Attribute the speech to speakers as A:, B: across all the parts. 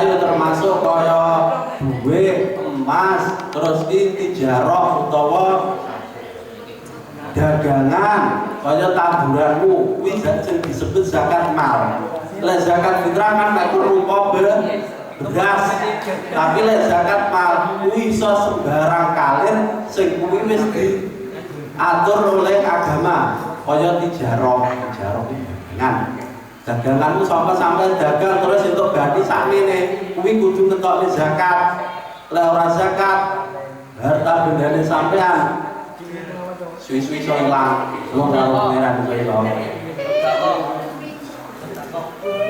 A: ya termasuk kaya duit, emas, terus tijarah utawa dagangan kaya taburanmu kuwi sing disebut zakat mal. Lek zakat fitrah kan nek rupa beras, tapi lek zakat mal kuwi iso sembarang kalir sing kuwi wis diatur oleh agama kaya tijarah daganganmu sampai dagang terus untuk ganti sakmene kuwi kudu ngetokne zakat. Lek ora zakat harta bendane sampean suwi-suwi iso ilang wong karo pangeran iso.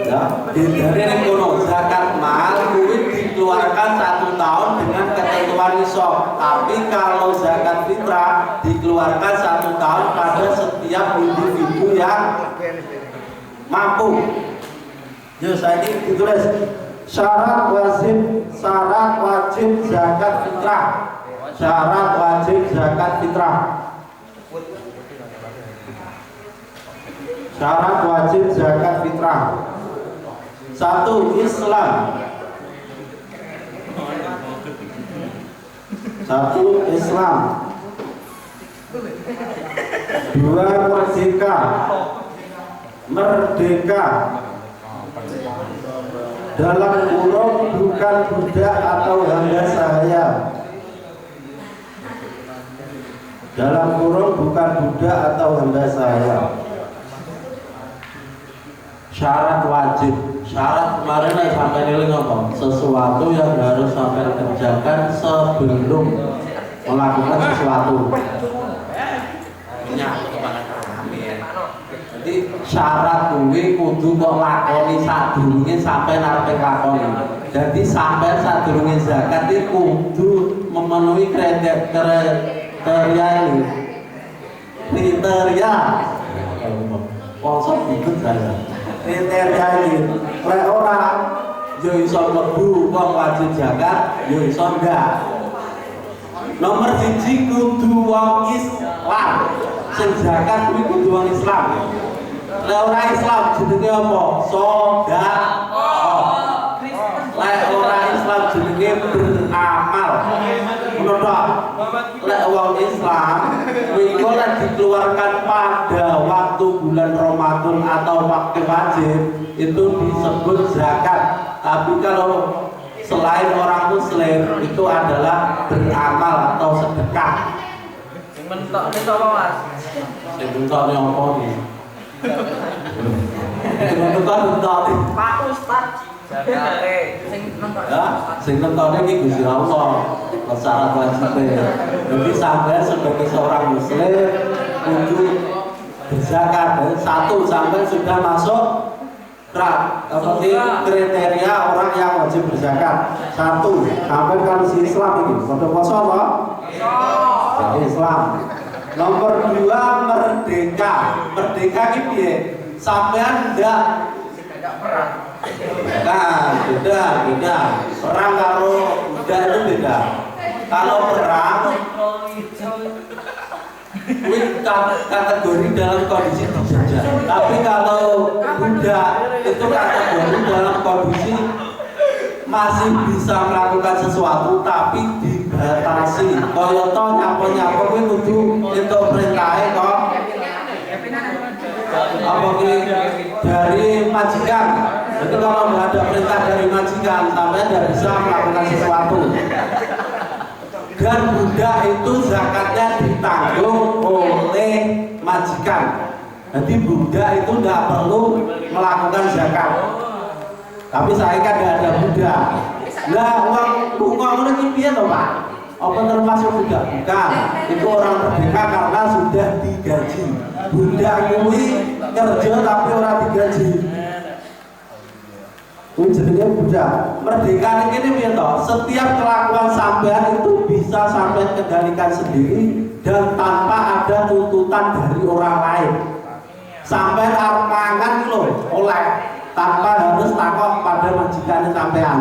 A: Ya, dari kono zakat mal kuwi dikeluarkan 1 tahun dengan ketentuan nisab. Tapi kalau zakat fitrah dikeluarkan 1 tahun pada setiap individu yang mampu. Ya saya ini ditulis syarat wajib zakat fitrah. Syarat wajib zakat fitrah. Syarat wajib zakat fitrah. 1. Islam. 1. Islam. 2. Merdeka. Dalam kurung bukan budak atau hamba sahaya. Dalam kurung bukan budak atau hamba sahaya. Syarat wajib. Syarat kemarin sampai nilai ngomong sesuatu yang harus sampai kerjakan sebelum melakukan sesuatu. Jadi syarat kuwi kudu kok lakoni sadurunge sampai narepe lakoni. Jadi sampai sadurunge zakat iki kudu memenuhi kriteria ini. Kriteria. Konsep itu saya. Kriteria ini lek ora yo iso mlebu wong wajib zakat, yo iso enggak. Nomor 1 kudu wong Islam. Sing zakat kuwi kudu wong Islam. Lek ora Islam jenenge apa? Sedekah. Lek ora Islam jenenge beramal. Menurut lek wong Islam kuwi lek dikeluarkan pada waktu bulan Ramadan atau waktu wajib itu disebut zakat. Tapi kalau selain orang muslim itu adalah beramal atau sedekah.
B: Sing mentok apa Mas?
A: Sing mentokne apa iki? Sing mentok
B: Pak Ustaz. Zakate sing mentok.
A: Ya, sing mentokne iki Gusti Allah. Syarat wajibnya. Jadi sampai sebagai seorang muslim kudu berzakat. 1 sampai sudah masuk seperti kriteria orang yang wajib berzakat. 1 sampai kan si Islam ini pada poso apa? Jadi Islam. Nomor 2 merdeka. Merdeka ini piye? Sampean ndak perang. Nah, beda. Perang karo budak itu beda. Kalau perang kuwi kategori dalam kondisi dijajah. Tapi kalau budak itu kategori dalam kondisi masih bisa melakukan sesuatu tapi dibatasi. Kaya to nyapo kuwi kudu entuk perintahe kok. Apa dari majikan. Jadi kalau nggak ada perintah dari majikan sampai tidak bisa melakukan sesuatu. Dan budak itu zakatnya ditanggung oleh majikan. Jadi budak itu tidak perlu melakukan zakat. Tapi saya kan tidak ada budak. Lah uang ini piye toh Pak? Apa termasuk budak? Bukan. Itu orang merdeka karena sudah digaji. Budak kuwi kerja tapi orang digaji. Kuwi jenenge budak. Merdeka ini piye toh? Setiap kelakuan sampean itu bisa sampai kendalikan sendiri dan tanpa ada tuntutan dari orang lain. Sampai arep mangan lho oleh tanpa harus takut pada majikan sampean.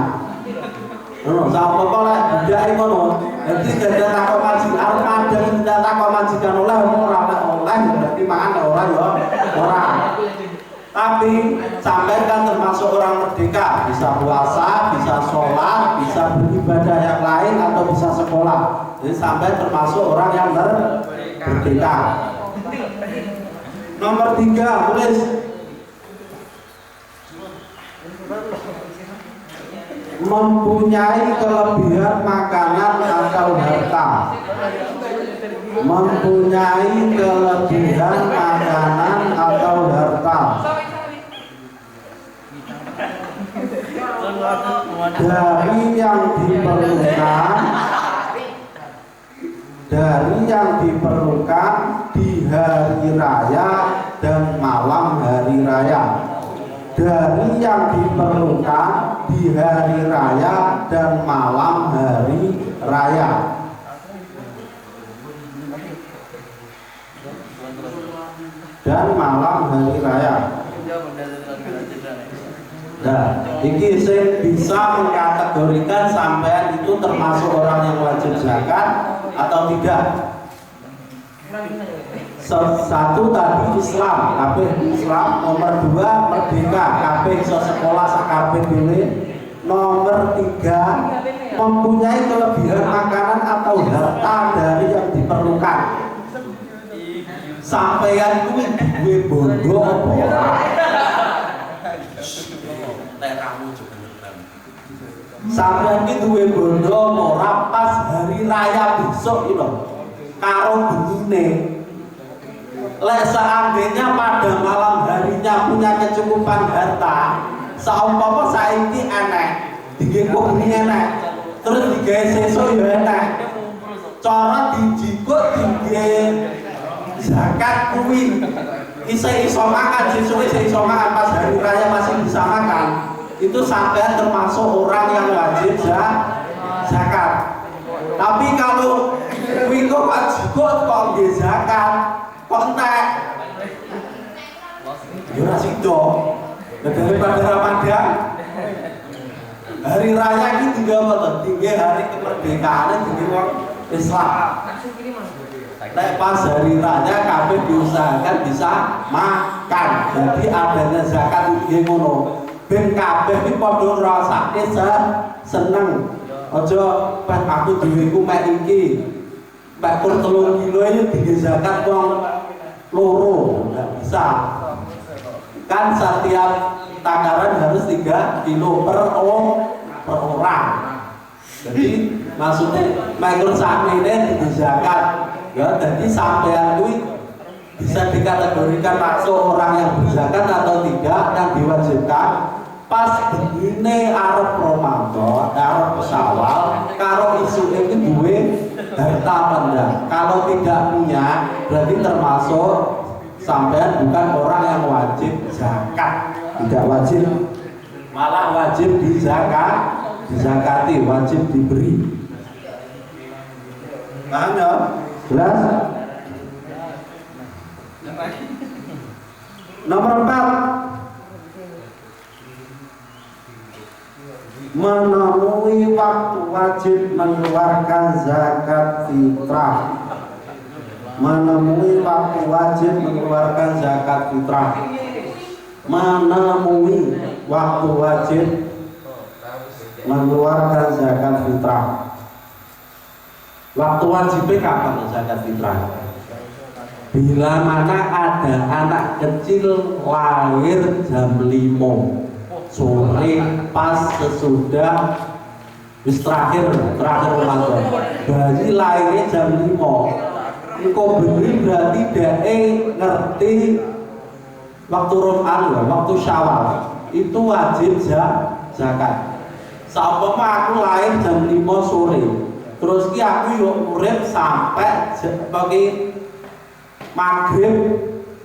A: Ngono, sampe kok lek budak ngono. Dadi dadi takut majikan arep madang tidak takut majikan oleh ora oleh berarti mangan ora ya ora. Tapi sampai kan termasuk orang merdeka, bisa puasa, bisa sholat, bisa beribadah yang lain atau bisa sekolah. Jadi sampai termasuk orang yang merdeka. Nomor 3, tulis mempunyai kelebihan makanan atau harta. Mempunyai kelebihan makanan atau harta. Dari yang diperlukan di hari raya dan malam hari raya. Dari yang diperlukan di hari raya dan malam hari raya. Dan malam hari raya. Nah, ini saya bisa mengkategorikan sampean itu termasuk orang yang wajib zakat atau tidak. Satu tadi Islam, kabeh Islam. Nomor 2 merdeka, kabeh iso sekolah sakabeh dhewe. Nomor 3 mempunyai kelebihan makanan atau harta dari yang diperlukan. Sampeyan kuwi duwe bondo apa ora? Sampeyan iki duwe bondo apa ora pas hari raya besok iki lho. Karo bengine. Lek seandainya pada malam harinya punya kecukupan harta, saumpama saiki enek, dingin kok bengi enek, terus digawe sesuk ya enek. Cara dijikuk digawe zakat kuwi iso makan, sesuk iso makan, pas hari raya masih bisa makan. Itu sampai termasuk orang yang wajib zakat. Tapi kalau kuwi kok wajib kok nggih zakat, kok entek ya ora sida. Daripada Ramadan hari raya iki tinggal apa to? Tinggal hari kemerdekaan tinggal wong Islam. Nek pas hari raya kabeh diusahakan bisa makan. Jadi adanya zakat iki ngono. Ben kabeh iki padha ngrasake seneng. Aja pas aku dhewe ku mek iki mek kur 3 kilo iki digawe zakat wong loro, enggak bisa. Kan setiap takaran harus 3 kilo per orang. Jadi maksudnya mek sakmene digawe zakat. Ya jadi sampean kuwi bisa dikategorikan masuk orang yang berzakat atau tidak, yang diwajibkan pas begini arep Ramadan, arep Syawal, karo isu ini duwe harta benda. Kalau tidak punya, berarti termasuk sampean bukan orang yang wajib zakat, tidak wajib, malah wajib dizakati, wajib diberi. Paham ya? Jelas? Nomor 4, menemui waktu wajib mengeluarkan zakat fitrah. Menemui waktu wajib mengeluarkan zakat fitrah. Menemui waktu wajib mengeluarkan zakat fitrah. Waktu wajibnya kapan zakat fitrah? Bila mana ada anak kecil lahir jam 5 sore pas sesudah terakhir Ramadan, bayi lahirnya jam 5, engkau beri berarti dae ngerti waktu Ramadan, waktu Syawal itu wajib zakat. Saumpama aku lahir jam 5 sore, terus ki aku yo urip sampai pagi maghrib,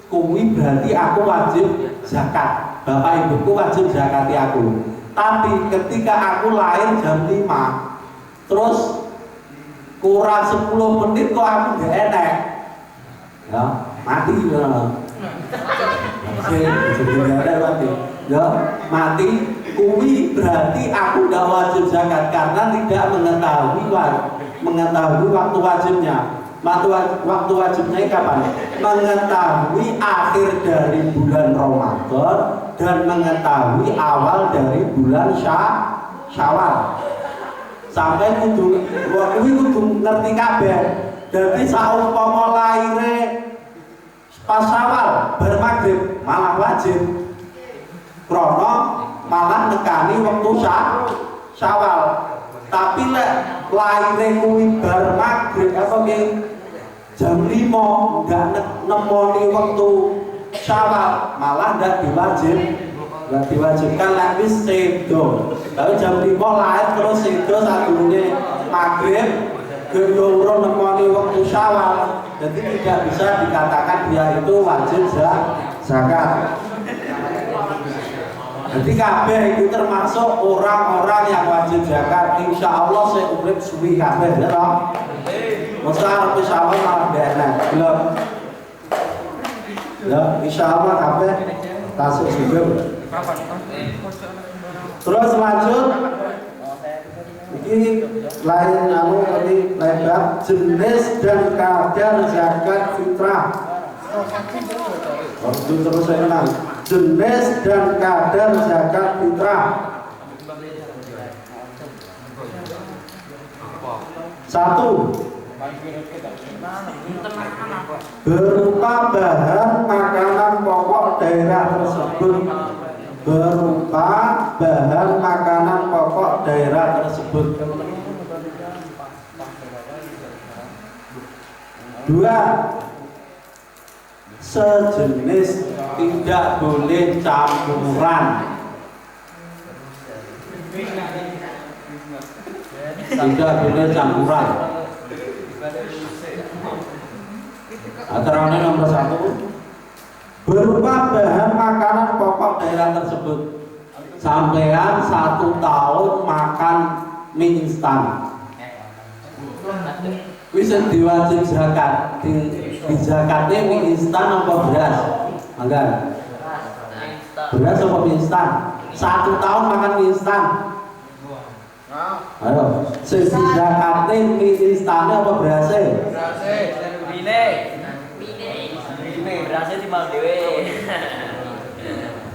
A: kuwi berarti aku wajib zakat. Bapak ibuku wajib zakati aku. Tapi ketika aku lahir jam 5, terus kurang 10 menit kok aku gak enak, ya mati ya. Ya mati. Kuwi berarti aku gak wajib zakat karena tidak mengetahui waktu wajibnya. Waktu wajibnya kapan? Mengetahui akhir dari bulan Ramadan dan mengetahui awal dari bulan Syawal. Sampai kudu ngerti kabeh. Jadi saumpama laire pas Syawal bar maghrib malah wajib. Krono malah nekani wektu Syawal. Tapi lek laire kuwi bar maghrib apa nggih jam 5 enggak nemoni waktu Syawal malah enggak diwajibkan lagi sedo. Tapi jam 5 lahir terus sedo sadurunge maghrib gerung nemoni waktu Syawal. Jadi tidak bisa dikatakan dia itu wajib zakat. Jadi kabeh itu termasuk orang-orang yang wajib zakat. Insya Allah saya urip suwi kabeh ya toh. Masa arep Syawal malah enak. Belum. Ya, insya Allah kabeh tasuk juga. Terus lanjut. Ini lain bab jenis dan kadar zakat fitrah. Waktu terus saya ulang. Jenis dan kadar zakat fitrah. 1. Berupa bahan makanan pokok daerah tersebut. Berupa bahan makanan pokok daerah tersebut. 2. Sejenis, tidak boleh campuran. Tidak boleh campuran. Aturannya nomor 1. Berupa bahan makanan pokok daerah tersebut. Sampean 1 tahun makan mie instan. Bisa diwajib zakat. Di zakatnya mie instan apa beras? Enggak. Beras apa mie instan? 1 tahun makan mie instan. Ayo, sing zakatnya mie instannya apa berasnya?
B: Berasnya di mal dewe.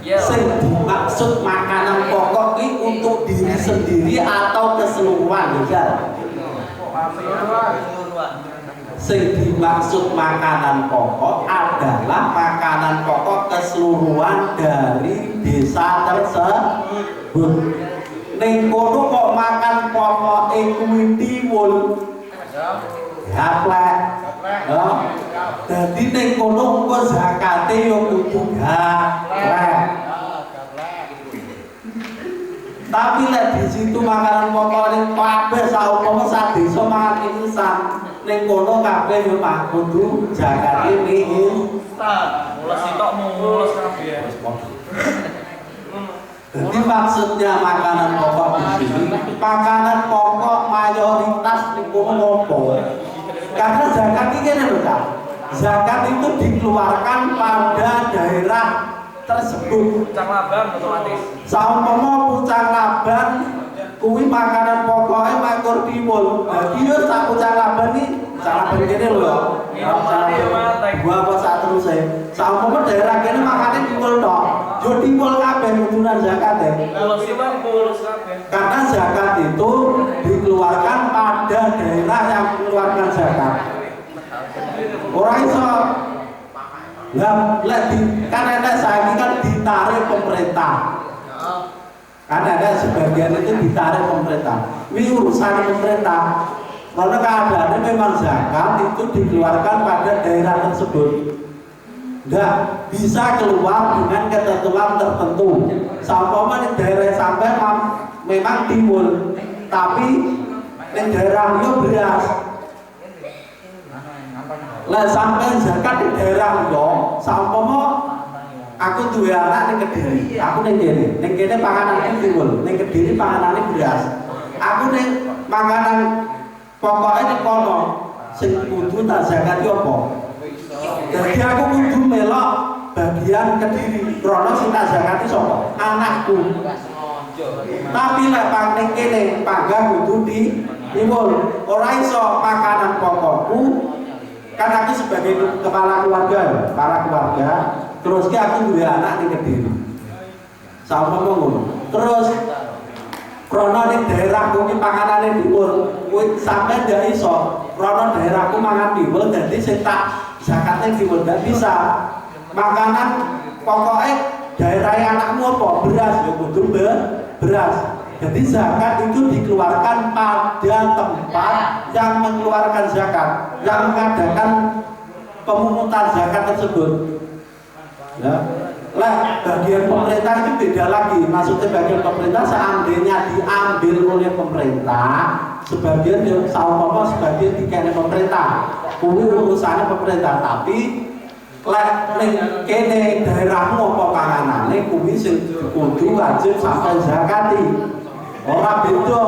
A: Sing dimaksud makanan pokok ini untuk diri sendiri atau keseluruhan ya? Sing dimaksud makanan pokok adalah makanan pokok keseluruhan dari desa tersebut. Ning kono kok makan pokok kuwi tiwul. Gaplek. Ya. Dadi ning kono kok zakate yo kudu gaplek. Tapi lek di situ makanan pokok ning kabeh saumpama sak desa mangan instan, ning kono kabeh yo kudu zakate mie instan.
B: Mules sitok mules kabeh.
A: Jadi maksudnya makanan pokok di sini, makanan pokok mayoritas niku ngopo? Karena zakat ini kan betul. Zakat itu dikeluarkan pada daerah tersebut.
B: Pucang Laban otomatis.
A: Saumpama Pucang Laban kuwi makanan pokoknya makor tiwul. Dadi yo sak Pucang Laban iki cara begini lho. Gua apa sak terus e. Saumpama daerah kene makane tiwul tok. Yo tiwul kabeh kudunan zakat e. Karena zakat itu dikeluarkan pada daerah yang mengeluarkan zakat. Orang iso lek kan ada saiki kan ditarik pemerintah. Kan ada sebagian itu ditarik pemerintah. Ini urusan pemerintah. Karena keadaannya memang zakat itu dikeluarkan pada daerah tersebut. Enggak bisa keluar dengan ketentuan tertentu. Sampainya di daerah sampai memang timbul, tapi di daerah itu beras. Lah sampai zakat di daerah itu, sampainya aku dua anak di Kediri, aku ning kene panganan timbul, ning Kediri panganane beras. Aku ning makanan pokoknya di kono, sing kudu tak zakat yo apa? Jadi aku kudu melok bagian Kediri. Krono sing tak zakati sapa? Anakku. Tapi lek ning kene panggang kudu timbul. Ora iso makanan pokokku kan aku sebagai kepala keluarga, terus ki aku duwe anak ning Kediri. Sama ngono. Terus krono ning daerahku ki panganane dhuwur, kuwi sampe ndak iso. Krono daerahku mangan dhuwur dadi sing tak zakate dhuwur ndak bisa. Makanan pokoknya daerah anakmu apa? Beras, ya kudu beras. Jadi zakat itu dikeluarkan pada tempat yang mengeluarkan zakat, yang mengadakan pemungutan zakat tersebut. Ya. Lah, bagian pemerintah itu beda lagi. Maksudnya bagian pemerintah seandainya diambil oleh pemerintah, sebagian sama sebagian dikene pemerintah. Kuwi urusannya pemerintah, tapi lek ning kene daerahmu apa panganane kuwi sing kudu wajib sampai zakati. Ora beda.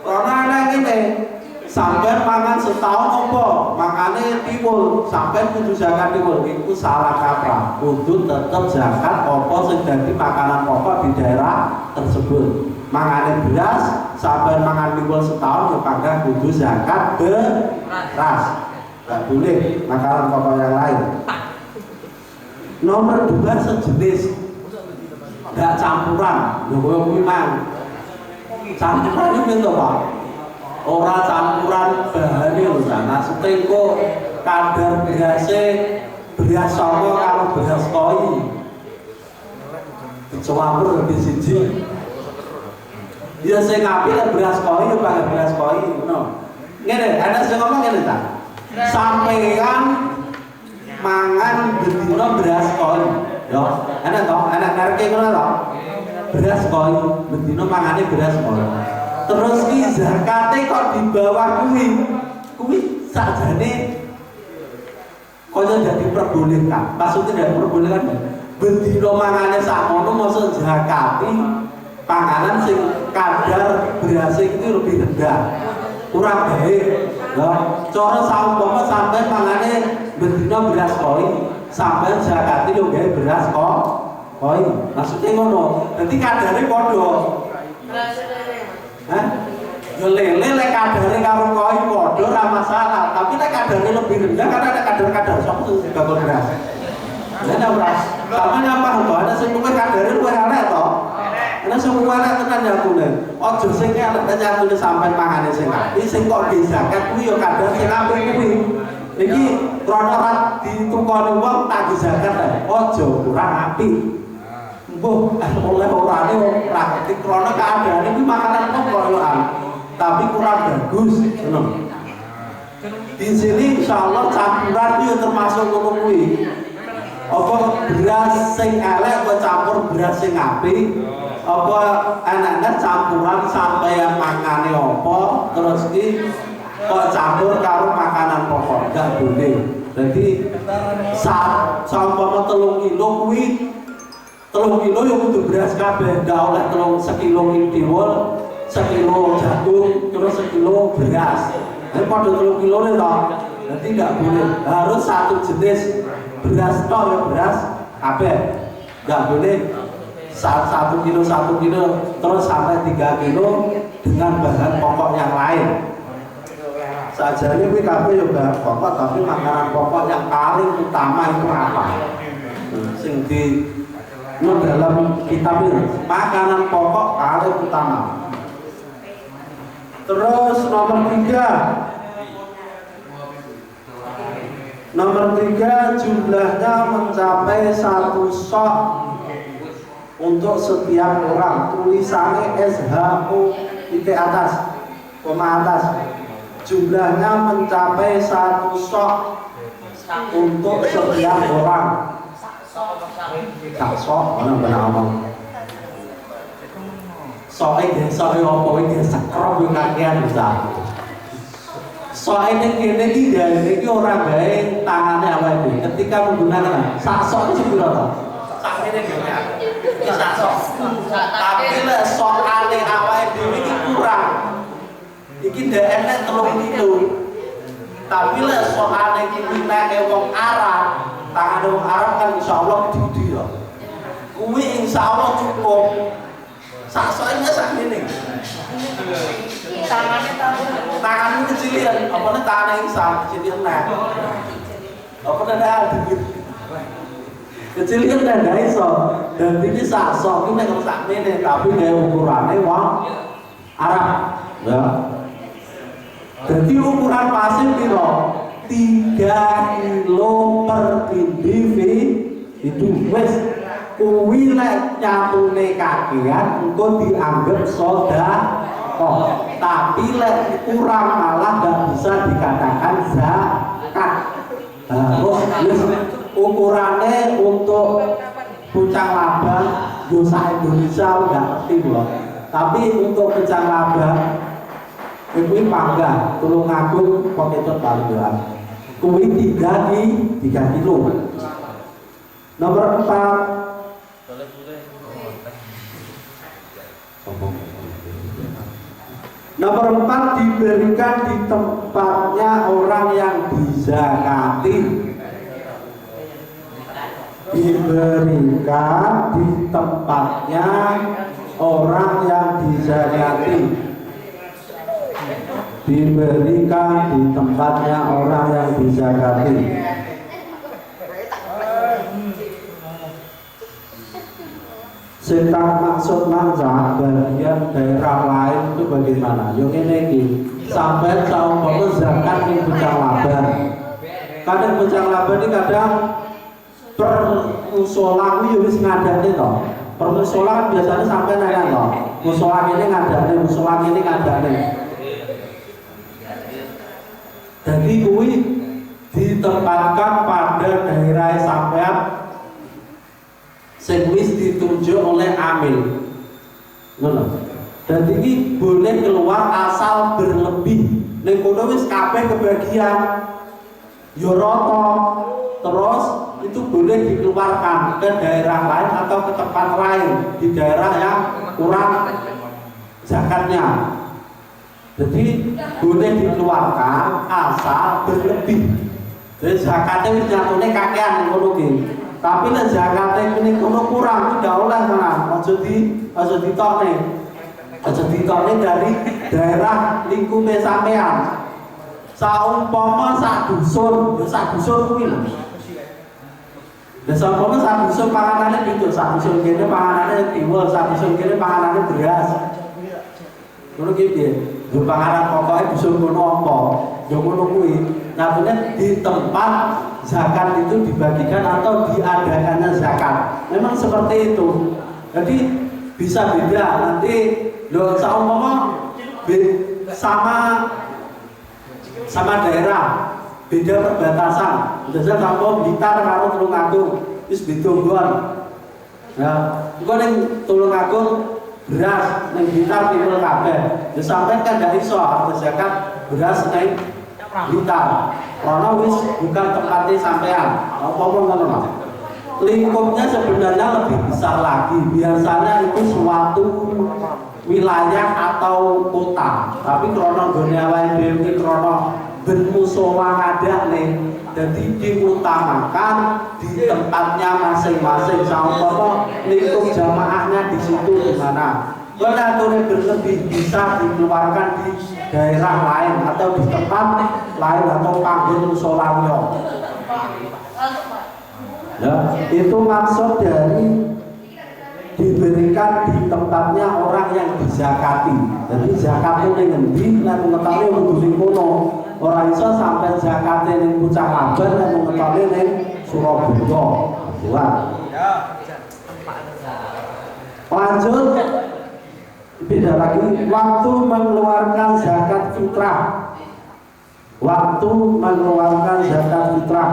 A: Karena ana ngene, sampai mangan setahun apa, makane tiwul sampai kudu zakat tiwul iku salah kaprah. Kudu tetep zakat apa sing dadi makanan pokok di daerah tersebut. Mangane beras sampai mangan tiwul setahun ya pangkat kudu zakat beras. Enggak boleh makanan pokok yang lain. Nomor 2 sejenis, enggak campuran. Lho koyo kuwi mang. Campuran iki to, Pak. Ora campuran bahane lho, nah setengko kadar berase beras saka karo beras koi. Dicampur di siji. Ya sing apik beras koi ya pakai beras koi, ngono. Ngene, ana sing ngomong ngene ta. Sampeyan mangan bendina beras koi. Yo, ana to, ana mereke ngono to. Beras koi, bendina mangane beras koi. Terus ki zakate kok di bawah kuwi sakjane kaya dadi perbolehkan. Maksudnya dari perbolehkan bendina mangane sakmono maksud zakati panganan sing kadar beras itu lebih rendah. Kurang baik. Lah, cara saumpama sampai mangane bendina beras koi, sampai zakati yo gawe beras koi. Maksudnya ngono. Dadi kadare padha. Hah? Yo lele lek kadare karo koi padha ora masalah, tapi lek kadare lebih rendah karena ada kadar-kadar sapa sing bakal beras. Lah ora. Sampe apa mbane sing luwih kadare luwih arek to? Ana sing luwih arek tenan ya kune. Aja sing elek nyatune sampean mangane sing apik, sing kok dizakat kuwi yo kadar sing apik kuwi. Iki krono ora ditukoni wong tak dizakat aja kurang apik. Mbuh oleh orane ora ngerti krono keadaane iki makanan kok koyoan. Tapi kurang bagus, ngono. Di sini insyaallah campuran itu termasuk ngono kuwi. Apa beras sing elek apa campur beras sing apik? Apa anak-anak campuran sampai yang makane apa terus iki kok campur karo makanan pokok? Enggak boleh. Jadi sampama 3 kilo kuwi 3 kilo yang kudu beras kabeh, ndak oleh 1 kilo tiwul, 1 kilo jagung, terus 1 kilo beras. Nek padha 3 kilo ne to. Jadi nggak boleh. Harus satu jenis beras tok ya beras kabeh. Nggak boleh 1 kilo terus sampai 3 kilo dengan bahan pokok yang lain. Sajane kuwi kabeh ya bahan pokok, tapi makanan pokok yang paling utama itu apa? Sing di dalam kitab ini makanan pokok paling utama. Terus nomor 3 jumlahnya mencapai 1 sok untuk setiap orang. Tulisannya SHU titik atas, koma atas. Jumlahnya mencapai 1 sok untuk setiap orang. Tak sok, mana benar ngomong. Soalnya apa ini sekrop yang kakean bisa. Soalnya ini tidak orang baik tangannya apa itu. Ketika menggunakan sok itu sebelum sak ini gini, sok. Tapi le soalnya apa itu ini kurang. Iki tidak enak 3 kilo. Tapi le soalnya ini naik wong Arab. Tangan wong Arab kan insyaallah gede ya. Kuwi insyaallah cukup. Sak soalnya sak ngene. tangannya kecilian, apa nih tangannya Isa kecilian lah. Apa ada kecilian dan iso. Dan ini sok ini nggak sak ini, tapi dia ukurannya wong Arab, ya. Jadi ukuran pasir piro 3 kilo per individu wes kuwi lek nyatune kakean engko dianggap sedekah, tapi lek kurang malah gak bisa dikatakan zakat. Terus ukurannya untuk pucang laba dosa Indonesia nggak ngerti loh, tapi untuk pucang laba kuwi panggang tulung agung pokoknya paling jelas kuwi 3 kilo. Nomor 4 diberikan di tempatnya orang yang dizakati. Diberikan di tempatnya orang yang dizakati. Diberikan di tempatnya orang yang dizakati. Setan maksud manza bagian daerah lain itu bagaimana? Yang ini sampai saumpama zakat yang pucang laba. Kadang pucang laba ini kadang per musola itu wis ngadane to. Per musola kan biasanya sampai nanya to. Musola ini ngadane, musola ini ngadane. Jadi kuwi ditempatkan pada daerah sampean sing wis ditunjuk oleh amil. Ngono. Dan ini boleh keluar asal berlebih. Ning kono wis kabeh kebagian. Ya rata. Terus itu boleh dikeluarkan ke daerah lain atau ke tempat lain di daerah yang kurang zakatnya. Jadi boleh dikeluarkan asal berlebih. Jadi zakatnya wis nyatune kakean ngono ki. Tapi nek zakate kuwi kono kurang tidak oleh mana. Aja ditokne. Aja ditokne dari daerah lingkupe sampean. Saumpama sak dusun, ya sak dusun kuwi lho. Lah saumpama sak dusun panganane pintu, sak dusun kene panganane tiwul, sak dusun kene panganane beras. Ngono ki piye? Yo panganan pokoke dusun kono apa? Yo ngono kuwi. Nyatanya di tempat zakat itu dibagikan atau diadakannya zakat. Memang seperti itu. Jadi bisa beda nanti lo saumpama sama daerah beda perbatasan. Biasanya kampung Blitar karo Tulungagung wis beda nggon. Nah, engko ning Tulungagung beras ning Blitar timur kabeh. Ya sampean kan gak iso harus zakat beras ning Blitar, karena wis bukan tempatnya sampean. Apa-apa ngono. Lingkupnya sebenarnya lebih besar lagi. Biasanya itu suatu wilayah atau kota. Tapi karena dunia lain dewi karena bermusola ada nih, jadi diutamakan di tempatnya masing-masing. Sama lingkup jamaahnya di situ di mana. Kalau berlebih bisa dikeluarkan di daerah lain atau di tempat lain atau panggung musolanya. Ya, itu maksud dari diberikan di tempatnya orang yang dizakati. Jadi zakatnya dengan di, nek mengetahui kudu ning kono. Ora iso sampai zakatnya ning Pucang Laban nek mengetahui ning Surabaya. Buat. Lanjut. Beda lagi, waktu mengeluarkan zakat fitrah. Waktu mengeluarkan zakat fitrah.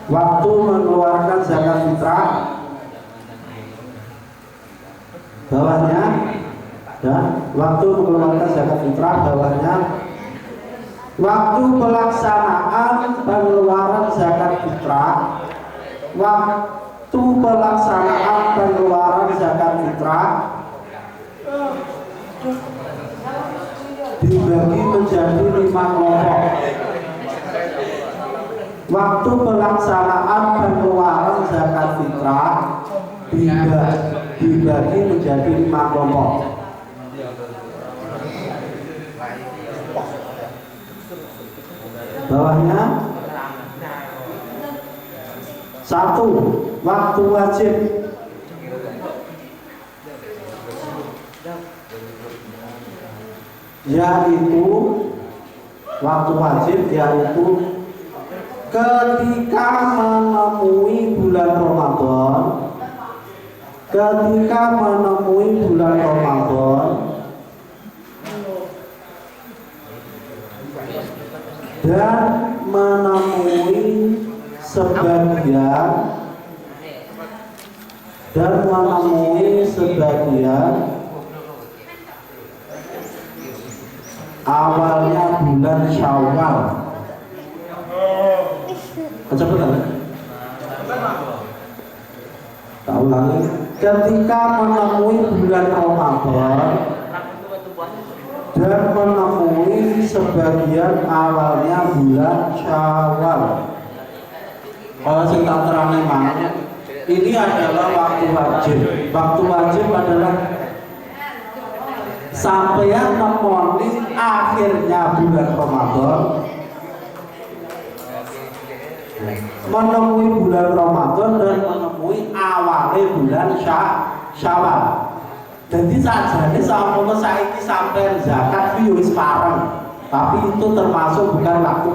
A: Waktu mengeluarkan zakat fitrah. Bawahnya dan waktu mengeluarkan zakat fitrah bawahnya. Waktu pelaksanaan pengeluaran zakat fitrah. Waktu pelaksanaan pengeluaran zakat fitrah dibagi menjadi 5 kelompok. Waktu pelaksanaan pengeluaran zakat fitrah dibagi menjadi 5 kelompok. Bawahnya 1. Waktu wajib, yaitu waktu wajib yaitu ketika menemui bulan Ramadan, dan menemui sebagian awalnya bulan Syawal. Kecepatan. Tak ulangi. Ketika menemui bulan Ramadan dan menemui sebagian awalnya bulan Syawal. Kalau kita terang memang ini adalah waktu wajib. Waktu wajib adalah sampai nemoni akhirnya bulan Ramadan, menemui bulan Ramadan dan menemui awalnya bulan Syawal. Jadi sajane sampun saiki sampai zakat iki wis pareng, tapi itu termasuk bukan waktu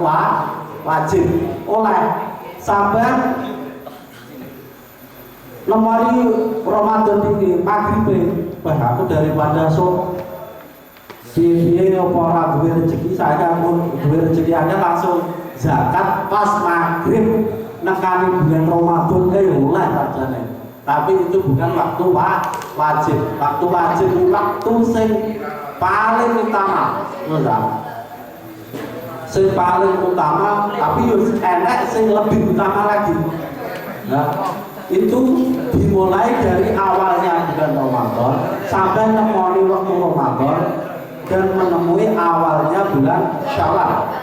A: wajib. Oleh sampean lemari Ramadan ini maghrib, wah aku daripada sok piye apa ora duwe rezeki, saya pun duwe rezeki aja langsung zakat pas maghrib nekani bulan Ramadan kae oleh sajane. Tapi itu bukan waktu wajib. Waktu wajib itu waktu sing paling utama, sing paling utama, tapi yo enek sing lebih utama lagi. Nah, itu dimulai dari awalnya bulan Ramadan sampai nemoni waktu Ramadan dan menemui awalnya bulan Syawal.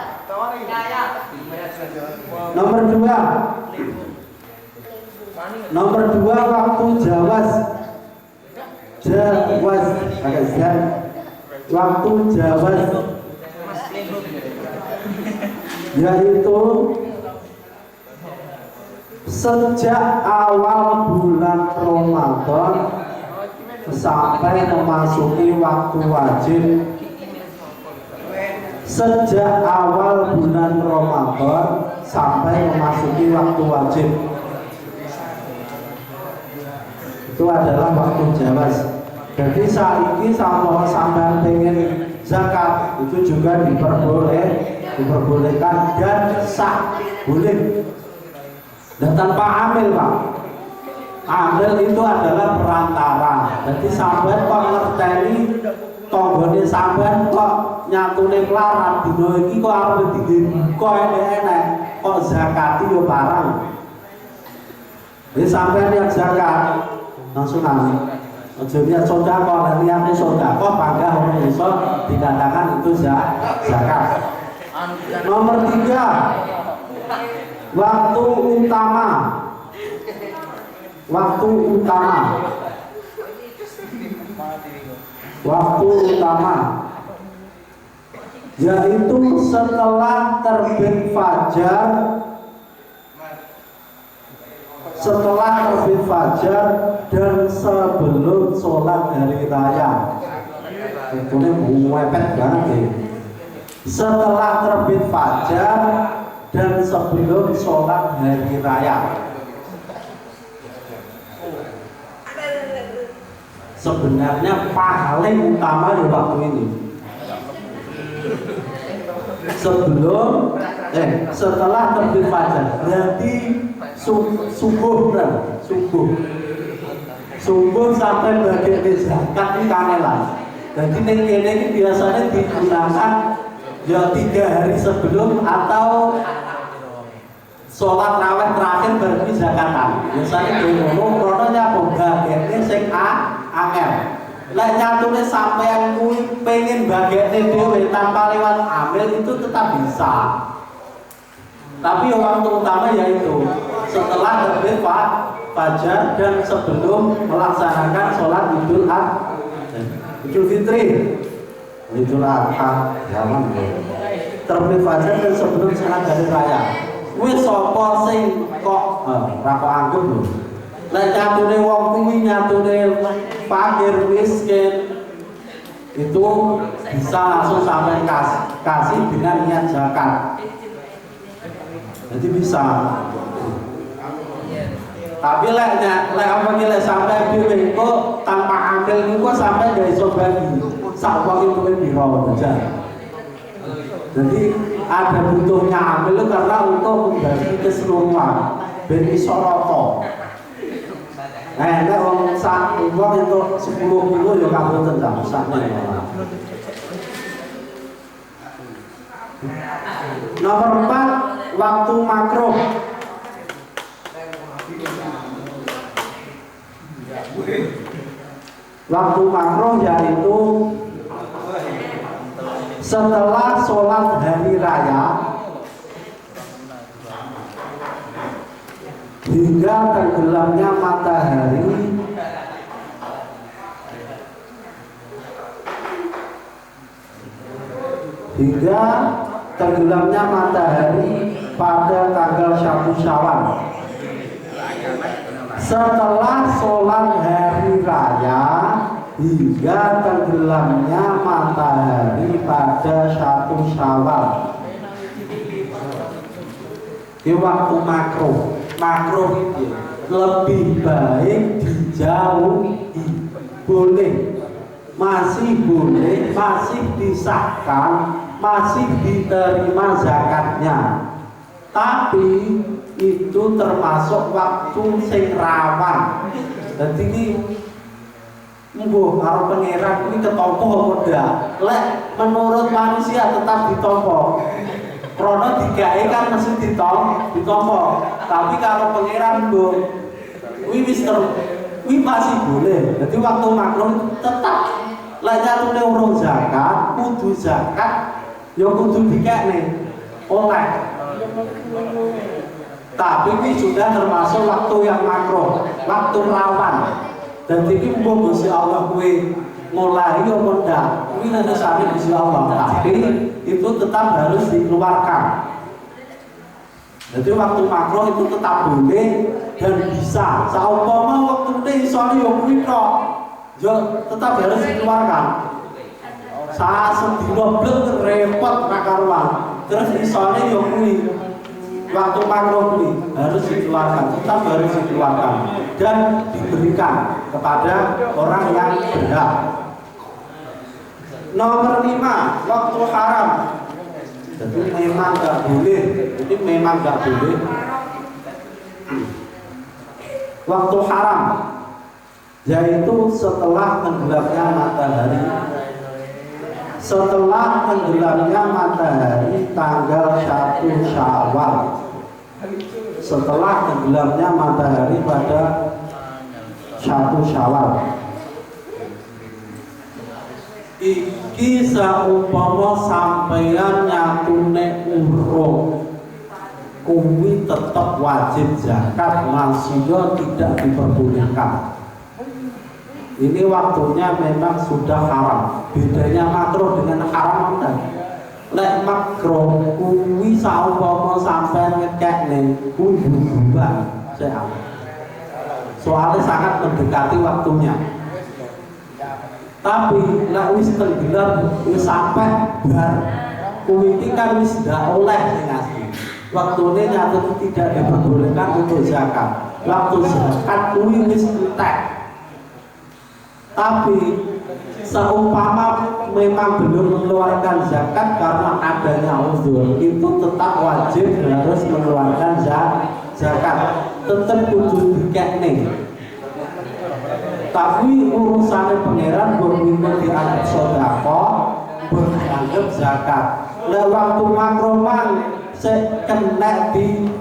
A: Nomor 2 waktu jawaz, waktu jawaz yaitu sejak awal bulan Ramadan sampai memasuki waktu wajib. Sejak awal bulan Ramadan sampai memasuki waktu wajib, itu adalah waktu jawaz. Jadi saat ini sampai pengen zakat itu juga diperbolehkan dan sah, boleh. Dan tanpa amil, Pak. Amil itu adalah perantara. Jadi sampai kok ngerteni tonggone sampean kok nyatune klaran dina iki kok arep kok enek kok zakati yo barang. Wis sampean niat zakat langsung aja niat sedekah, niatnya sedekah bangga orang iso dikatakan itu zakat. Nomor 3 waktu utama. Waktu utama yaitu setelah terbit fajar, dan sebelum sholat hari raya. Itu mepet banget ya. Setelah terbit fajar dan sebelum sholat hari raya. Sebenarnya paling utama di waktu ini. Setelah terbit fajar, berarti subuh sampai bagian zakat ini kanelan. Jadi ini biasanya digunakan ya 3 hari sebelum atau sholat raweh terakhir baru zakatan. Biasanya dulu krononya bagiannya sing angel. Lah nyatune sampean kuwi pengen bagiannya dhewe tanpa lewat amil itu tetap bisa. Tapi waktu utama yaitu setelah terbit fajar dan sebelum melaksanakan sholat Idul Fitri, Idul Adha, zaman terbit fajar dan sebelum sholat hari raya. Wis sapa sing kok ra kok anggap lho. Lek nyatune wong kuwi nyatune fakir miskin itu bisa langsung sampai kasih dengan niat zakat. Jadi bisa. Tapi lek apa ki lek sampai dhewe kok tanpa ambil niku sampai gak iso bagi. Sak wong itu piro aja. Jadi ada butuhnya ambil karena untuk membagi keseluruhan ben iso rata. Nek wong sak wong itu 10 kilo ya kaboten ta sakne. Nomor 4, waktu makruh. Waktu makruh yaitu setelah sholat hari raya hingga tenggelamnya matahari pada tanggal 1 Syawal. Setelah sholat hari raya hingga tenggelamnya matahari pada 1 Syawal. Ini waktu makruh itu lebih baik dijauhi, masih boleh, masih disahkan, masih diterima zakatnya, tapi itu termasuk waktu sing rawan. Jadi ini mbuh karo pangeran ini ketompo apa ndak? Lek menurut manusia tetap ditompo. Krono digawe kan mesti ditompo. Tapi kalau pangeran mbuh kuwi masih boleh. Jadi waktu makruh tetap lek nyatune urung zakat, kudu zakat ya kudu dikekne oleh. Tapi ini sudah termasuk waktu yang makruh, waktu rawan. Dan ini mbuh Gusti Allah kuwi mulai apa ndak? Kuwi nentuane Gusti Allah, tapi itu tetap harus dikeluarkan. Jadi waktu makruh itu tetap boleh dan bisa. Saumpama waktune isone yo kuwi tok, yo tetap harus dikeluarkan. Saat sedina blek repot ra karuan. Terus isone yo kuwi waktu makruh kuwi harus dikeluarkan, tetap harus dikeluarkan dan diberikan kepada orang yang berhak. Nomor 5, waktu haram. Jadi memang nggak boleh. Waktu haram yaitu setelah tenggelamnya matahari. Setelah tenggelamnya matahari tanggal 1 Syawal. Setelah tenggelamnya matahari pada 1 Syawal. Iki saumpama sampeyan nyatune urung kuwi tetap wajib zakat, maksudnya tidak diperbolehkan. Ini waktunya memang sudah haram. Bedanya makruh dengan haram kan? Lek makruh kuwi saumpama sampeyan ngekekne kuwi bubar saya. Soalnya sangat mendekati waktunya. Tapi nek wis tenggelam wis sampai bar kuwi iki kan wis ndak oleh sing asli. Waktune nyatut tidak diperbolehkan untuk zakat. Waktu zakat kuwi wis entek. Tapi seumpama memang belum mengeluarkan zakat karena adanya uzur, itu tetap wajib harus mengeluarkan zakat. Tetap kudu dikekne. Tapi urusannya pangeran berminat dianggap sedekah, dianggap zakat. Lah waktu makroman kena di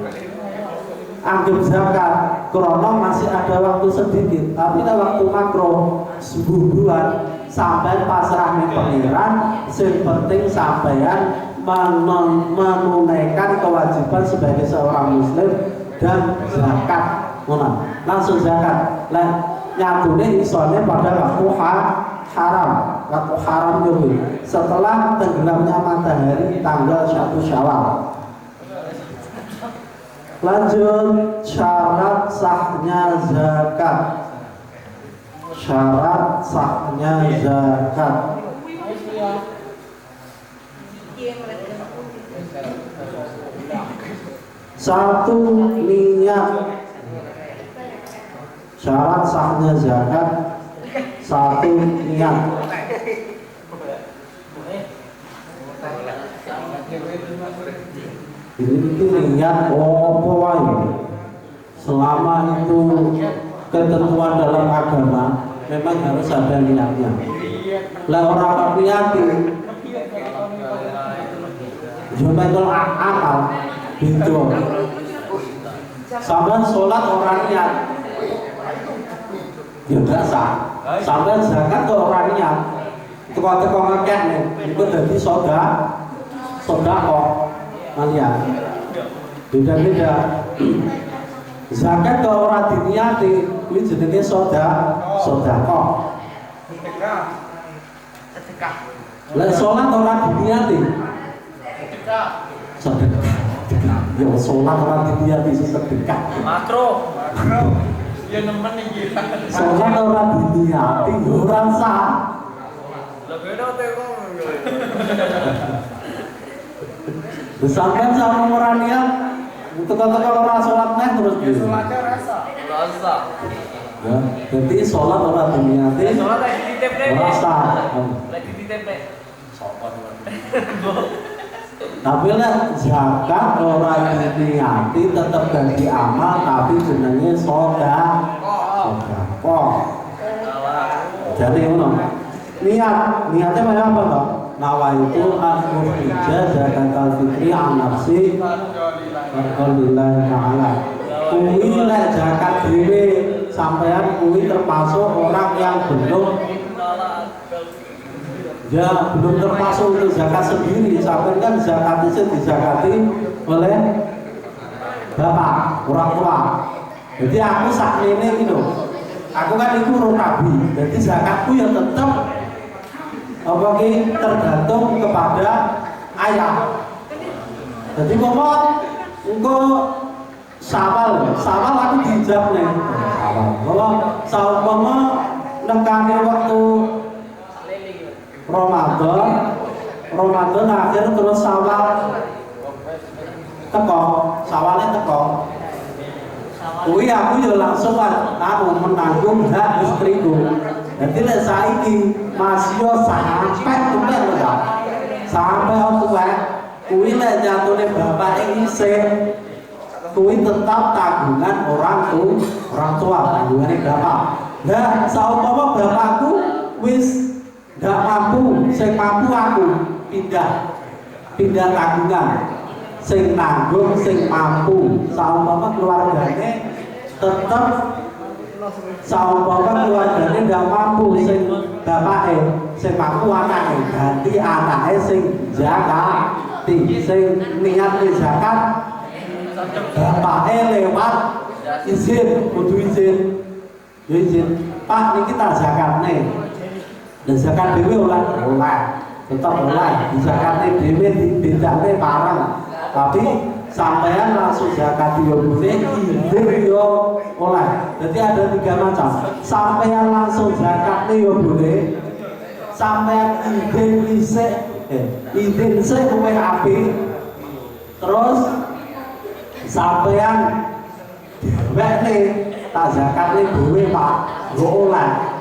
A: anggap zakat, karena masih ada waktu sedikit. Tapi waktu makro sebulan sampai pasrah ning pangeran, sing penting sampean menunaikan kewajiban sebagai seorang muslim dan zakat. ngono. Langsung zakat. Lah nyatune isone pada waktu haram. Waktu haram itu setelah tenggelamnya matahari tanggal 1 Syawal. Lanjut syarat sahnya zakat. Syarat sahnya zakat. Satu, niat. Syarat sahnya zakat. Satu, niat. Ini niat apa wae. Selama itu ketentuan dalam agama memang harus ada niatnya. Lah orang niati cuma kalau akal gitu. Sampai sholat orang niat ya enggak sah. Sampai zakat ke orang niat teko-teko ngekek nih itu jadi soda kok kalian beda-beda. Zakat ke orang diniati ini jenenge soda kok. Lah sholat orang diniati sedekah. Ya sholat orang diniati sedekah. Makro. Ya nemen iki. Sholat orang diniati orang sah. Lah beda teko. Sampai sama orang niat ketika orang sholat nih terus gitu. Sholatnya rasa. Ya, jadi sholat orang diniati. Sholat lagi dititip nih. Rasa. Lagi dititip nih. Tapi lah zakat orang diniati tetap ganti amal tapi jenenge sedekah. Jadi niatnya macam apa toh? Nawaitu an-nukhrija zakatal fitri an nafsi lillahi ta'ala. Kuwi lek zakat dhewe sampean kuwi termasuk orang yang belum termasuk untuk zakat sendiri. Sampean kan zakat itu dizakati oleh bapak, orang tua. Jadi aku sakmene iki lho. Aku kan iku rokabi. Jadi zakatku ya tetap apa ki tergantung kepada ayah. Jadi ngomong engko sawal aku dijawab nih. Bahwa saumpama nekane waktu Ramadan akhir terus sawal teko. Kuwi aku ya langsung menanggung hak istriku. Jadi lek saiki masih sampai tuwek lho. Sampai tuwek kuwi lek jatune bapak isih kuwi tetap tanggungan orang tua tanggungan bapak. Nah, saumpama bapakku wis ndak mampu, sing mampu aku pindah tanggungan. Sing nanggung sing mampu, saumpama keluargane tetep saumpama keluargane ndak mampu sing bapake, sing mampu anake, ganti anake sing zakati, sing niat zakat bapake lewat izin, kudu izin. Ya izin, Pak niki tak zakatne. Dan zakat dhewe oleh, tetep oleh, zakatne dhewe dibedakne parang. Tapi sampean langsung zakat yo boleh, izin yo oleh. Jadi ada 3 macam. Sampean langsung zakat yo boleh. Sampean izin sik luwih apik. Terus sampean dhewekne tak zakatne dhewe Pak, yo oleh.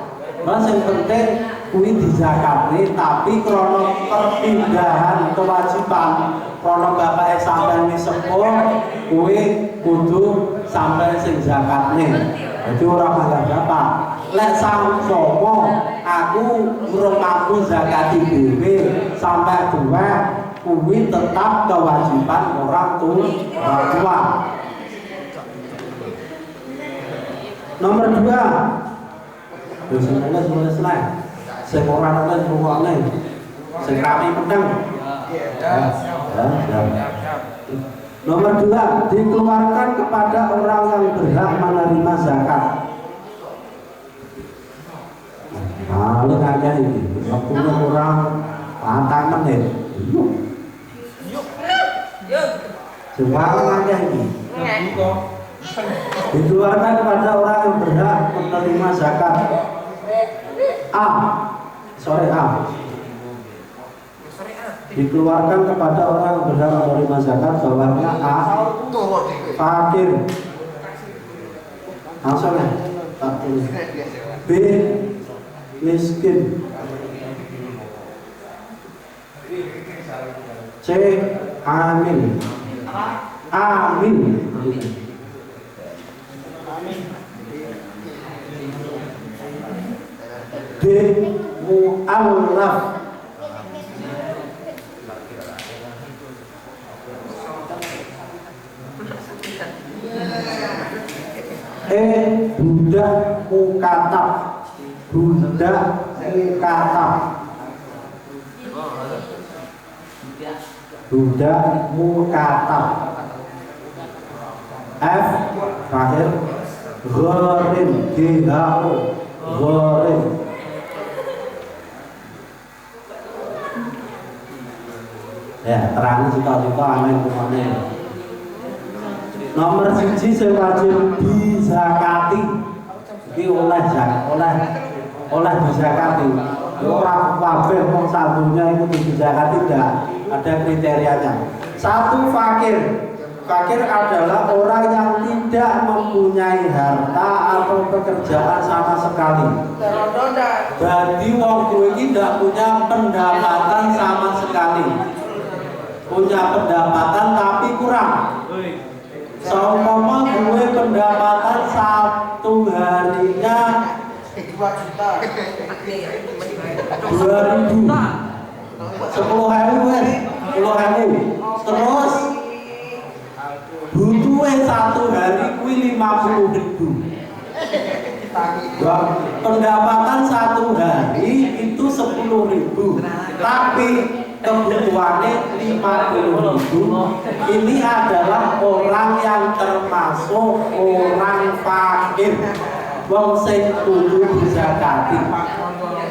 A: Mas yang penting kuwi dizakatne tapi krana perpindahan kewajiban krana bapake sampeyan wis sepuh kuwi kudu sampeyan sing zakatne. Dadi ora malah bapak. Lek sampama aku urung mampu zakati dhewe sampai duwe kuwi tetap kewajiban orang tua. Nomor 2 Semuanya selesai. Sing ora nang rungokne. Sing rame meneng. Ya. Nomor 2, dikeluarkan kepada orang yang berhak menerima zakat. Paling aja ini, waktunya kurang 4 menit. Sepaling aja ini. Dikeluarkan kepada orang yang berhak menerima zakat. A. Dikeluarkan kepada orang yang berhak menerima zakat. Bawahnya A. Fakir. Langsung ya. B. Miskin. C. Amin. Amin. D. Mu'allaf. E. Budak mukatab. Budak mukatab. Budak mukatab. F. Terakhir gharim. G-H-O gharim. Ya, terang cita-cita amin semuanya. Nomor 1 sing wajib dizakati. Iki oleh dizakati. Ora kabeh wong sabunya itu dizakati, tidak ada kriterianya. 1, fakir. Fakir adalah orang yang tidak mempunyai harta atau pekerjaan sama sekali. Jadi wong kuwi iki tidak punya pendapatan sama sekali. Punya pendapatan tapi kurang. Seumpama gue pendapatan 1 harinya 2.000, 10.000, terus butuhnya 1 hari kuwi 50.000. Pendapatan 1 hari itu 10.000, tapi kebutuhannya 50.000. Ini adalah orang yang termasuk orang fakir. Wong sing kudu dizakati.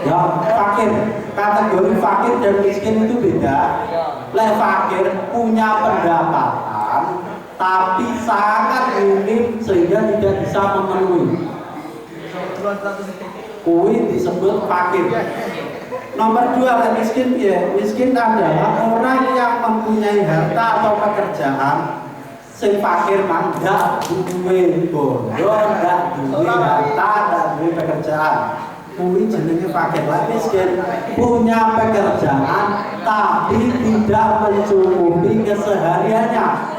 A: Ya, fakir. Kategori fakir dan miskin itu beda. Lek fakir punya pendapatan tapi sangat minim sehingga tidak bisa memenuhi. Kuwi disebut fakir. Nomor 2, miskin ya. Miskin adalah orang yang mempunyai harta atau pekerjaan. Sing fakir mah ndak duwe bondo, ndak duwe harta, ndak duwe pekerjaan. Kuwi jenenge fakir. Lah miskin punya pekerjaan tapi tidak mencukupi kesehariannya.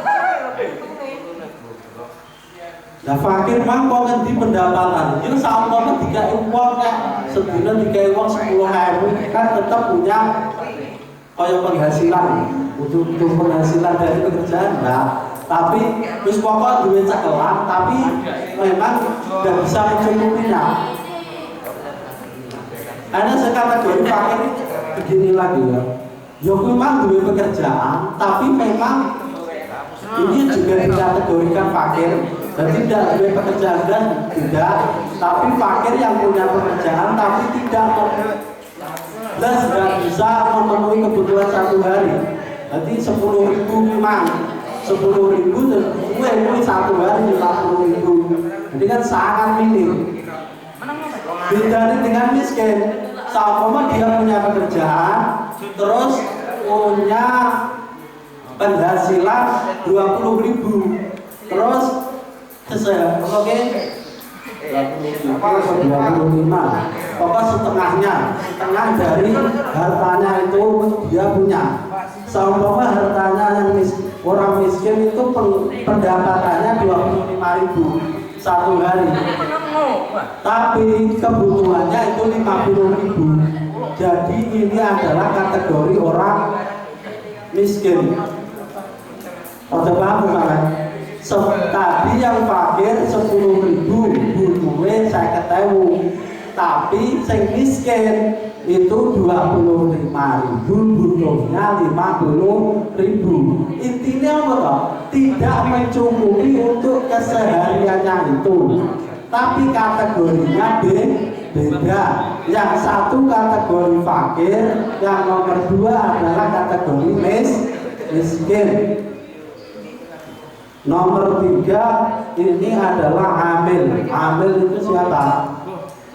A: Lah fakir mah kok ngendi pendapatan? Yo saumpama digawe wong nek sedina digawe wong 10.000 kan tetap punya kaya penghasilan, butuh penghasilan dari pekerjaan nah. Tapi wis pokok duwe cekelan tapi memang tidak bisa mencukupinya. Ada kategori fakir begini lagi ya. Ya memang duwe pekerjaan tapi memang ini juga dikategorikan fakir. Dan tidak duwe pekerjaan dan tidak, tapi fakir yang punya pekerjaan tapi tidak bisa memenuhi kebutuhan 1 hari. Berarti 10.000 memang 10.000 dan gue 1 hari 50.000. Jadi kan sangat minim. Bedanya dengan miskin, sama dia punya pekerjaan, terus punya penghasilan 20.000, terus oke 25, pokok setengah dari hartanya itu dia punya. Seumpama hartanya yang orang miskin itu pendapatannya 25.000 1 hari, tapi kebutuhannya itu 50.000. Jadi ini adalah kategori orang miskin. Pada paham bukan? Tadi yang fakir 10.000 butuhnya 50.000, tapi sing miskin itu 25.000, butuhnya 50.000. Intinya apa toh? Tidak mencukupi untuk kesehariannya itu. Tapi kategorinya beda. Yang satu kategori fakir, yang nomor 2 adalah kategori miskin. Nomor 3 ini adalah amil. Amil itu siapa?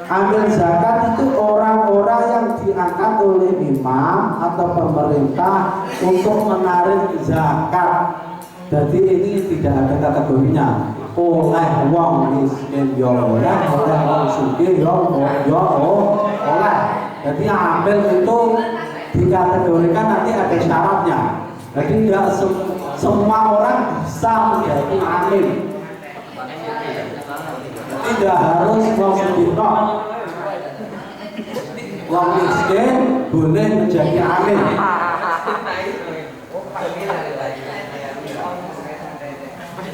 A: Amil zakat itu orang-orang yang diangkat oleh imam atau pemerintah untuk menarik zakat. Jadi ini tidak ada kategorinya. Oleh wong miskin yo oleh wong sugih yo oleh. Jadi amil itu dikategorikan nanti ada syaratnya. Jadi tidak semua orang bisa menjadi amil. Tidak harus wong sugih tok. Wong miskin boleh menjadi amil.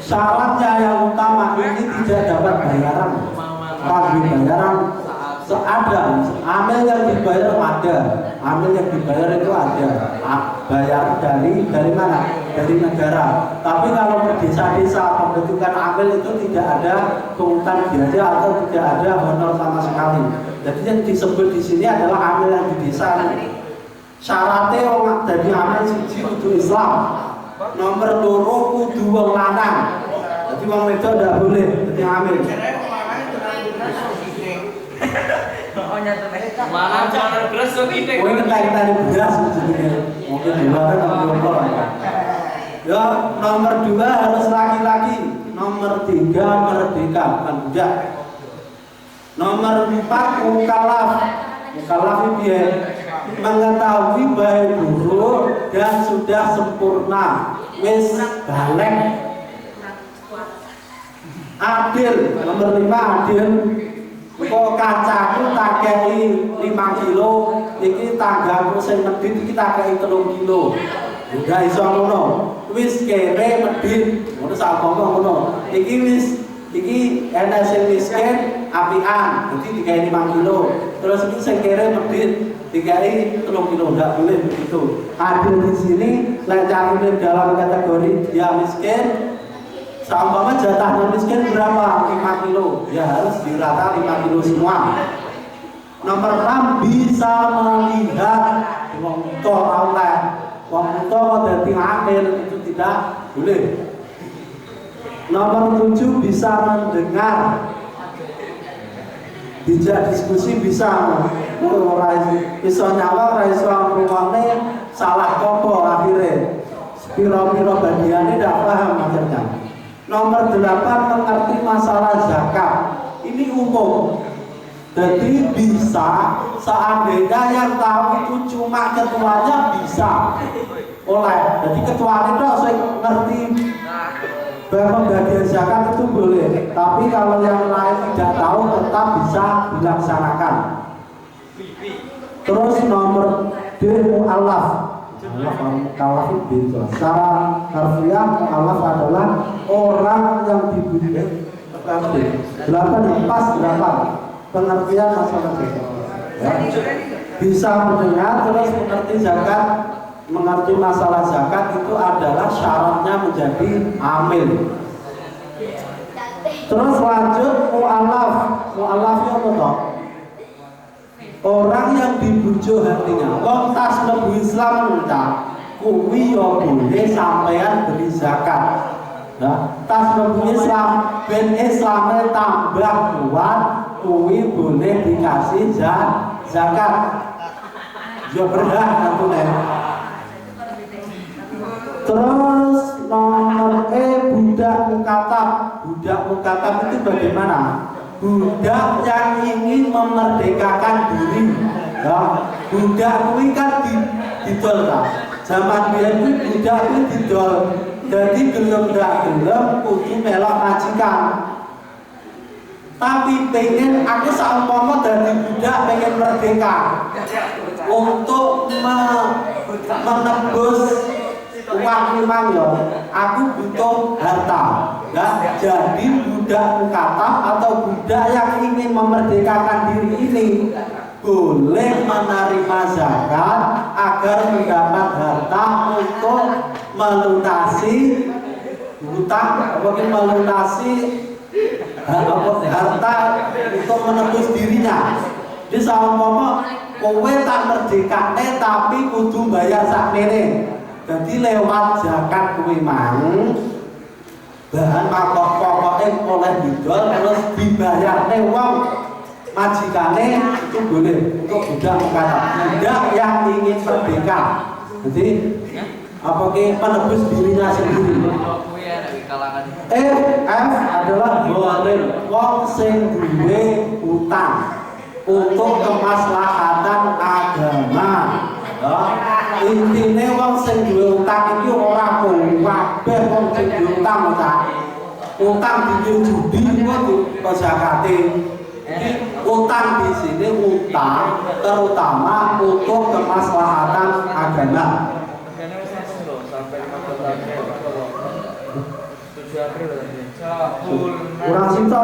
A: Syaratnya yang utama ini tidak dapat bayaran. Kalau bayaran ada, amil yang dibayar ada, amil yang dibayar itu ada. Bayar dari mana? Dari negara. Tapi kalau di desa-desa pembentukan amil itu tidak ada pungutan biaya atau tidak ada honor sama sekali. Jadi yang disebut di sini adalah amil yang di desa. Syaratnya orang dari amil siji kudu Islam. Nomor 2 kudu wong lanang. Jadi wong wedok tidak boleh jadi amil.
B: Mana cara beras kok kita?
A: Oh ini kita beras jadinya. Mungkin di luar kan. Ya, nomor 2 harus laki-laki. Nomor 3 merdeka, bukan budak. Nomor 4 mukallaf. Mukallaf itu mengetahui baik buruk dan sudah sempurna. Wis balik. Adil. Nomor 5 adil. Kok kacaku tak kei 5 kilo, iki tanggaku sing medhit iki tak kei 3 kilo. Udah iso ngono. Wis kere medhit, ngono sak ngono. Iki ana sing miskin apian, jadi dikai 5 kilo. Terus iki sing kere medhit dikai 3 kilo, enggak boleh begitu. Adil di sini lek cangkeme dalam kategori dia miskin. Seumpama jatahnya miskin berapa? 5 kilo. Ya harus dirata 5 kilo semua. Nomor 6 bisa melihat wong buta oleh. Wong buta dadi amil itu tidak boleh. Nomor 7 bisa mendengar. Dijak diskusi bisa. Ora iso nyawang, ora iso ngrungokne salah kopo akhirnya. Piro-piro bagiannya tidak paham akhirnya. Nomor 8 mengerti masalah zakat. Ini umum. Jadi bisa seandainya yang tahu itu cuma ketuanya bisa oleh. Jadi ketua itu saya ngerti pembagian zakat itu boleh. Tapi kalau yang lain tidak tahu tetap bisa dilaksanakan. Terus nomor D mu'allaf. Mu'allaf itu secara harfiah mu'allaf adalah orang yang dibunuh. 8 pengertian masalah zakat. Ya. Bisa mendengar terus mengerti zakat, mengerti masalah zakat itu adalah syaratnya menjadi amil. Terus lanjut mu'allaf. Mu'allafnya apa toh? Orang yang dibujuk hatinya. Wong tas mlebu Islam entah kuwi yo boleh sampean beri zakat. Nah, tas mlebu Islam ben Islamnya tambah kuat kuwi boleh dikasih zakat. Yo berhak tentunya. Terus nomor budak mukatab. Budak mukatab itu bagaimana? Budak yang ingin memerdekakan diri. Ya, budak kuwi kan didol ta. Zaman biyen kuwi budak kuwi didol. Jadi gelem ndak gelem kudu melok majikan. Tapi pengen aku saumpama dadi budak pengen merdeka. Untuk menebus uang memang ya, aku butuh harta. Ya, jadi budak mukatab atau budak yang ingin memerdekakan diri ini boleh menerima zakat agar mendapat harta untuk melunasi hutang, mungkin melunasi harta untuk menebus dirinya. Jadi saumpama kowe tak merdekane tapi kudu bayar sakmene. Jadi lewat zakat kuwi mang bahan pokok-pokoke oleh didol terus dibayarne wong majikane itu boleh untuk budak kata tidak yang ingin merdeka. Jadi apa ke penebus dirinya sendiri. F adalah boleh wong sing duwe utang untuk kemaslahatan agama. Ya. Intine wong sing duwe utang iki ora kabeh wong sing duwe utang ta. Utang di judi kok zakate. Utang di sini utang terutama untuk kemaslahatan agama. Kurang cinta